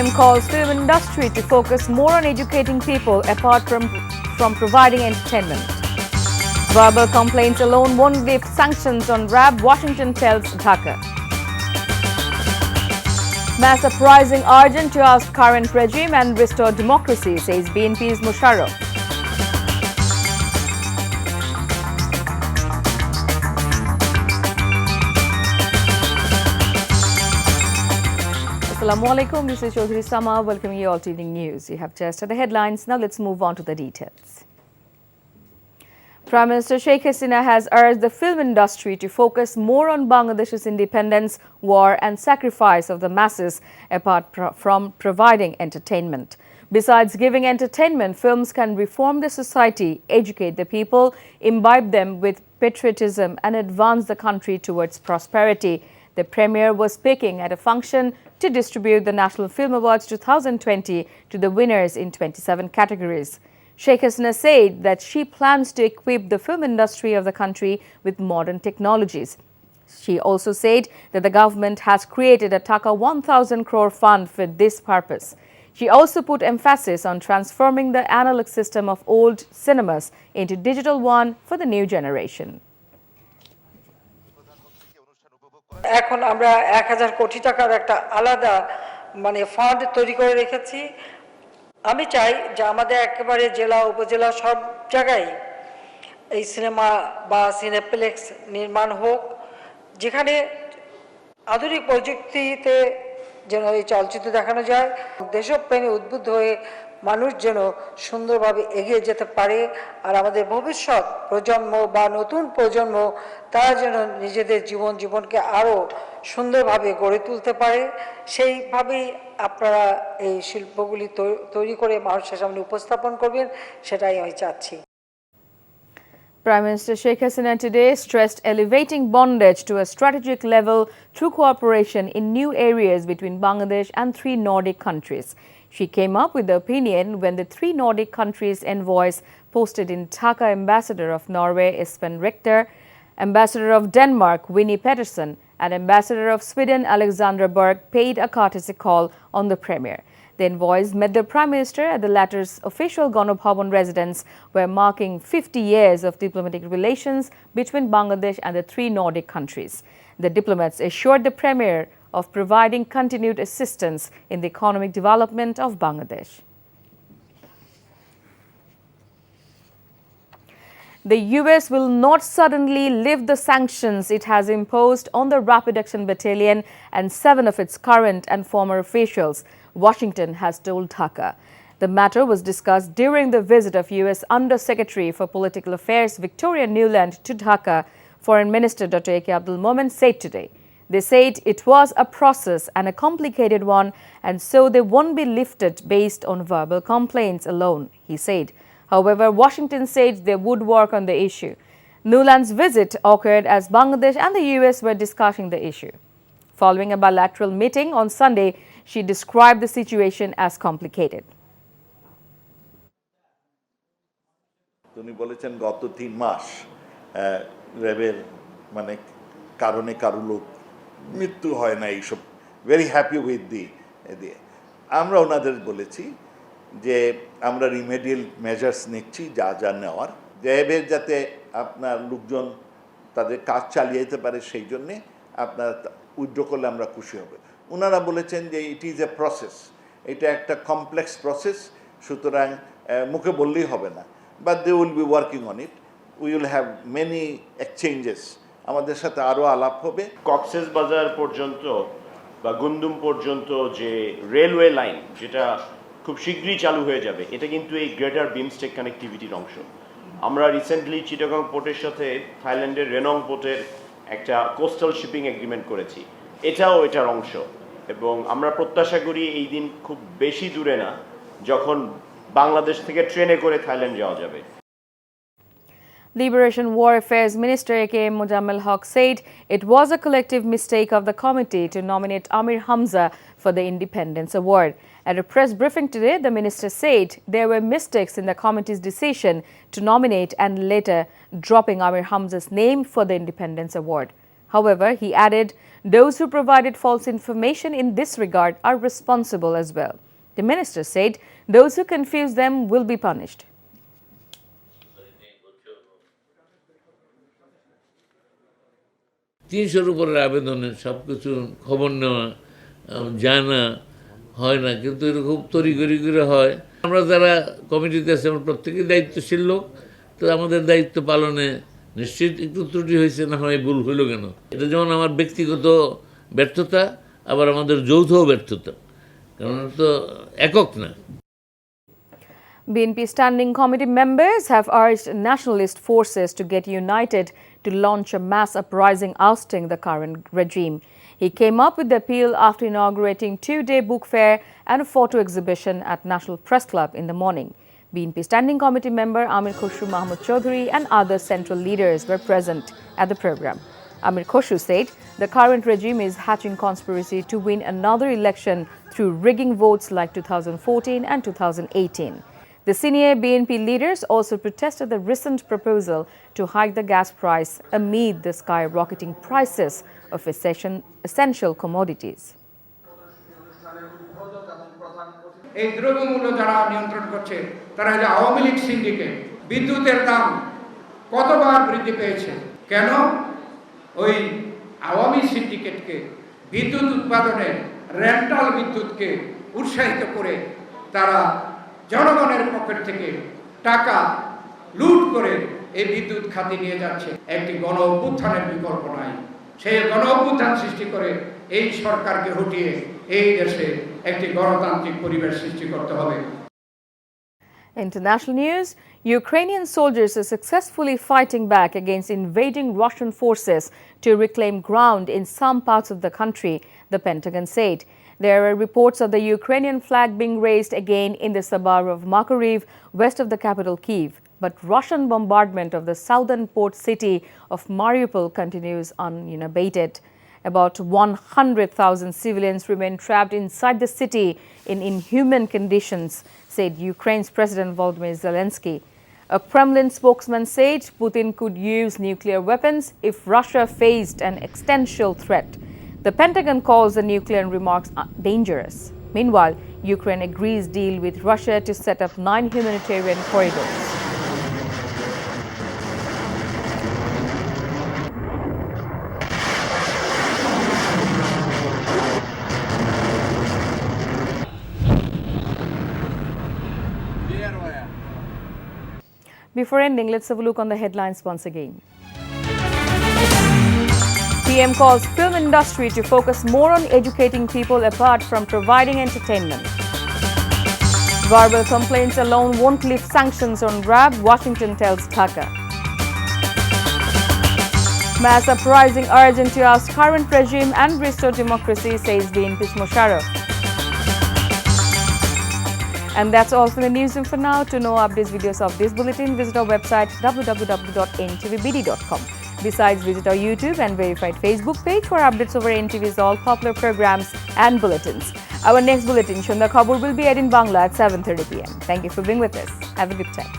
AKM calls film industry to focus more on educating people apart from providing entertainment. Verbal complaints alone won't lift sanctions on RAB, Washington tells Dhaka. Mass uprising urgent to oust current regime and restore democracy, says BNP's Musharraf. Assalamu alaikum, this is Chaudhry Sama welcoming you all to evening news. You have just the headlines, now let's move on to the details. Prime Minister Sheikh Hasina has urged the film industry to focus more on Bangladesh's independence, war and sacrifice of the masses apart from providing entertainment. Besides giving entertainment, films can reform the society, educate the people, imbibe them with patriotism and advance the country towards prosperity. The Premier was speaking at a function to distribute the National Film Awards 2020 to the winners in 27 categories. Sheikh Hasina said that she plans to equip the film industry of the country with modern technologies. She also said that the government has created a Taka 1,000 crore fund for this purpose. She also put emphasis on transforming the analog system of old cinemas into digital one for the new generation. এখন আমরা 1000 কোটি টাকার একটা আলাদা fund তৈরি করে রেখেছি। আমি চাই যে আমাদের একেবারে জেলা উপজেলা সব জায়গায় এই সিনেমা বা সিনেপ্লেক্স নির্মাণ হোক, যেখানে আধুনিক প্রযুক্তিতে যেন এই চলচ্চিত্র দেখানো যায়। দেশপ্রেমে উদ্বুদ্ধ হয়ে মানুষ যেন সুন্দরভাবে এগিয়ে যেতে পারে, আর আমাদের ভবিষ্যৎ প্রজন্ম বা নতুন প্রজন্ম তারা যেন নিজেদের জীবনকে আরো সুন্দরভাবে গড়ে তুলতে পারে, সেইভাবেই আপনারা এই শিল্পগুলি তৈরি করে মানুষের সামনে উপস্থাপন করবেন, সেটাই আমি চাচ্ছি। Prime Minister Sheikh Hasina today stressed elevating bondage to a strategic level through cooperation in new areas between Bangladesh and 3 Nordic countries. She came up with the opinion when the 3 Nordic countries' envoys posted in Dhaka, Ambassador of Norway Espen Richter, Ambassador of Denmark Winnie Petterson and Ambassador of Sweden Alexandra Berg paid a courtesy call on the Premier. The envoys met the Prime Minister at the latter's official Ganobhavan residence, where marking 50 years of diplomatic relations between Bangladesh and the 3 Nordic countries. The diplomats assured the Premier of providing continued assistance in the economic development of Bangladesh. The US will not suddenly lift the sanctions it has imposed on the Rapid Action Battalion and 7 of its current and former officials, Washington has told Dhaka. The matter was discussed during the visit of US Under-Secretary for Political Affairs Victoria Nuland to Dhaka. Foreign Minister Dr. A.K. Abdul Momen said today. They said it was a process and a complicated one, and so they won't be lifted based on verbal complaints alone, he said. However, Washington said they would work on the issue. Nuland's visit occurred as Bangladesh and the US were discussing the issue. Following a bilateral meeting on Sunday, she described the situation as complicated. তিনি বলেছেন গত 3 মাস রেবের কারণে কারো লোক মৃত্যু হয় না, এইসব ভেরি হ্যাপি উইথ দি। আমরা ওনাদের বলেছি যে আমরা রিমেডিয়াল মেজার্স নিচ্ছি যা যা নেওয়ার, র্যাবের যাতে আপনার লোকজন তাদের কাজ চালিয়ে যেতে পারে, সেই জন্যে আপনার উইথড্র করলে আমরা খুশি হবে। ওনারা বলেছেন যে ইট ইজ এ প্রসেস, এটা একটা কমপ্লেক্স প্রসেস, সুতরাং মুখে বললেই হবে না, but they will be working on it, we will have many exchanges, আমাদের সাথে আরও আলাপ হবে। কক্সেস বাজার পর্যন্ত বা গুন্দুম পর্যন্ত যে রেলওয়ে লাইন, যেটা খুব শীঘ্রই চালু হয়ে যাবে, এটা কিন্তু এই গ্রেটার বিমস্টেক কানেক্টিভিটির অংশ। আমরা রিসেন্টলি চিটাগং পোর্টের সাথে থাইল্যান্ডের রেনং পোর্টের একটা কোস্টাল শিপিং এগ্রিমেন্ট করেছি, এটাও এটার অংশ, এবং আমরা প্রত্যাশা করি এই দিন খুব বেশি দূরে না যখন বাংলাদেশ থেকে ট্রেনে করে থাইল্যান্ড যাওয়া যাবে। Liberation War Affairs Minister A.K.M. Mojammel Haq said it was a collective mistake of the committee to nominate Amir Hamza for the Independence Award. At a press briefing today, the minister said there were mistakes in the committee's decision to nominate and later dropping Amir Hamza's name for the Independence Award. However, he added, those who provided false information in this regard are responsible as well. The minister said those who confuse them will be punished. তিনশোর উপরের আবেদনে সব কিছু খবর নেওয়া জানা হয় না, কিন্তু এটা খুব তড়িঘড়ি করে হয়। আমরা যারা কমিটিতে আছি আমরা প্রত্যেকেই দায়িত্বশীল লোক, তো আমাদের দায়িত্ব পালনে নিশ্চিত একটু ত্রুটি হয়েছে, না হয় ভুল হইল কেন। এটা যেমন আমার ব্যক্তিগত ব্যর্থতা, আবার আমাদের যৌথ ব্যর্থতা, কারণ তো একক না। BNP Standing Committee members have urged nationalist forces to get united to launch a mass uprising ousting the current regime. He came up with the appeal after inaugurating two-day book fair and a photo exhibition at National Press Club in the morning. BNP Standing Committee member Amir Khosru Mohammad Chaudhary and other central leaders were present at the program. Amir Khosru said the current regime is hatching conspiracy to win another election through rigging votes like 2014 and 2018. The senior BNP leaders also protested the recent proposal to hike the gas price amid the skyrocketing prices of essential commodities. এই দ্রব্যমূল্য যারা নিয়ন্ত্রণ করছে তারা হলো Awami League syndicate. বিদ্যুতের দাম কতবার বৃদ্ধি পেয়েছে, কেন? ওই আওয়ামী সিন্ডিকেটকে বিদ্যুৎ উৎপাদনে রেন্টাল বিদ্যুৎকে উৎসাহিত করে তারা জনগণের পকেট থেকে টাকা লুট করে এই বিদ্যুৎ খাতে নিয়ে যাচ্ছে। একটি গণ অভ্যুত্থানের বিকল্প নাই। সেই গণ অভ্যুত্থান সৃষ্টি করে এই সরকারকে হটিয়ে এই দেশে একটি গণতান্ত্রিক পরিবেশ সৃষ্টি করতে হবে। International news, Ukrainian soldiers are successfully fighting back against invading Russian forces to reclaim ground in some parts of the country, the Pentagon said. There are reports of the Ukrainian flag being raised again in the suburb of Makariv, west of the capital Kyiv. But Russian bombardment of the southern port city of Mariupol continues unabated. About 100,000 civilians remain trapped inside the city in inhuman conditions, said Ukraine's President Volodymyr Zelensky. A Kremlin spokesman said Putin could use nuclear weapons if Russia faced an existential threat. The Pentagon calls the nuclear remarks dangerous. Meanwhile, Ukraine agrees deal with Russia to set up 9 humanitarian corridors. Before ending, let's have a look on the headlines once again. PM calls film industry to focus more on educating people apart from providing entertainment. Verbal complaints alone won't lift sanctions on RAB, Washington tells Dhaka. Mass uprising urgent to oust current regime and restore democracy, says BNP's Musharraf. And that's all for the news. And for now, to know updates videos of this bulletin, visit our website www.ntvbd.com. Besides, visit our YouTube and verified Facebook page for updates over NTV's all popular programs and bulletins. Our next bulletin, Shunda Khabur, will be aired in Bangla at 7:30 p.m. Thank you for being with us. Have a good time.